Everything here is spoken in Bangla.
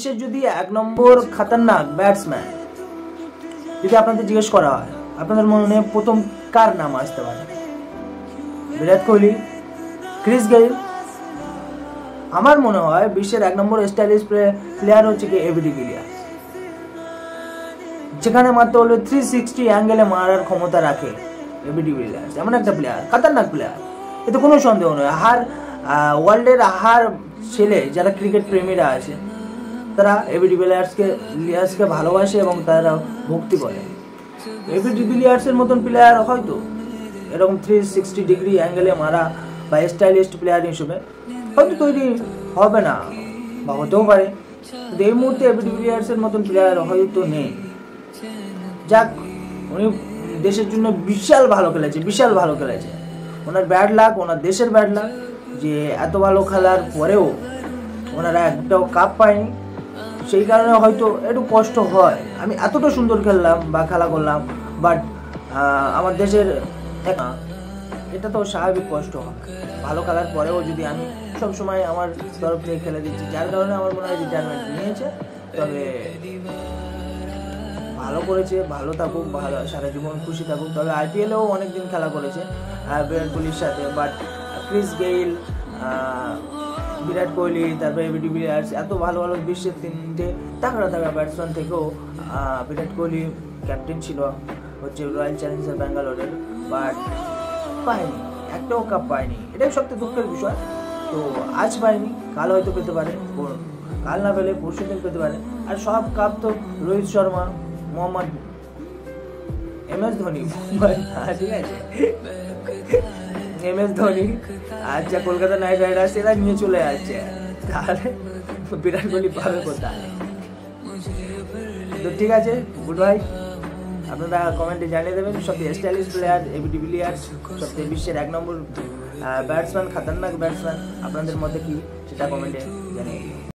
বিশ্বের যদি 1 নম্বর খতরনাক ব্যাটসম্যান যদি আপনাদের জিজ্ঞেস করা হয়, আপনাদের মনে প্রথম কার নাম আসতে পারে? Virat Kohli, Chris Gayle? আমার মনে হয় বিশ্বের 1 নম্বর স্টাইলিশ প্লেয়ার হচ্ছে কি এবি ডিভিলিয়ার্স, যেখানে মাত্র হলো 360 অ্যাঙ্গেলে মারার ক্ষমতা রাখে। এবি ডিভিলিয়ার্স এমন একটা প্লেয়ার, খতরনাক প্লেয়ার, এতে কোনো সন্দেহ নয়। ওয়ার্ল্ডের ছেলে যারা ক্রিকেট প্রেমীরা আছে তারা এবি ডিভিলিয়ার্সকে ভালোবাসে এবং তারা ভক্তি করে। এবি ডিভিলিয়ার্সের মতন প্লেয়ার হয়তো এরকম 360 ডিগ্রি অ্যাঙ্গেলে মারা বা স্টাইলিস্ট প্লেয়ার হিসেবে হয়তো তৈরি হবে না বা হতেও পারে, কিন্তু এই মুহূর্তে এবি ডিভিলিয়ার্সের মতন প্লেয়ার হয়তো নেই। যাক, উনি দেশের জন্য বিশাল ভালো খেলেছে। ওনার ব্যাড লাক, ওনার দেশের ব্যাড লাক যে এত ভালো খেলার পরেও ওনারা একটাও কাপ পায়নি। সেই কারণে হয়তো একটু কষ্ট হয়। আমি এতটা সুন্দর খেললাম বা খেলা করলাম, বাট আমার দেশের এটা তো স্বাভাবিক কষ্ট হয়। ভালো খেলার পরেও যদি আমি সবসময় আমার তরফ থেকে খেলে দিচ্ছি, যার কারণে আমার মনে হয় রিটায়ারমেন্ট নিয়েছে। তবে ভালো করেছে, ভালো থাকুক, ভালো সারা জীবন খুশি থাকুক। তবে আইপিএলেও অনেকদিন খেলা করেছে বিরাট কোহলির সাথে, but Chris Gayle, Virat Kohli, তারপরে এবি ডিভিলিয়ার্স, এত ভালো বিশ্বের 3টে তাগড়া ব্যাটসম্যান থেকেও বিরাট কোহলি ক্যাপ্টেন ছিল হচ্ছে রয়্যাল চ্যালেঞ্জার্স ব্যাঙ্গালোরের, বাট পায়নি, একটাও কাপ পায়নি। এটাই সবচেয়ে দুঃখের বিষয়। তো আজ পায়নি, কাল হয়তো পেতে পারে, কাল না পেলে পরশু দিন পেতে পারে। আর সব কাপ তো রোহিত শর্মা, মোহাম্মদ MS ধোনি, ঠিক আছে, MS ধোনি, আচ্ছা কলকাতা নাইট রাইডার্স এরা নিয়ে চলে যাচ্ছে, তাহলে বিরাট কোহলি পাবে কোথায়? তো ঠিক আছে, গুড বাই। আপনারা কমেন্টে জানিয়ে দেবেন সবচেয়ে স্টাইলিশ প্লেয়ার এবি ডিভিলিয়ার্স, সবচেয়ে বিশ্বের 1 নম্বর ব্যাটসম্যান, খতরনাক ব্যাটসম্যান আপনাদের মধ্যে কি, সেটা কমেন্টে জানিয়ে।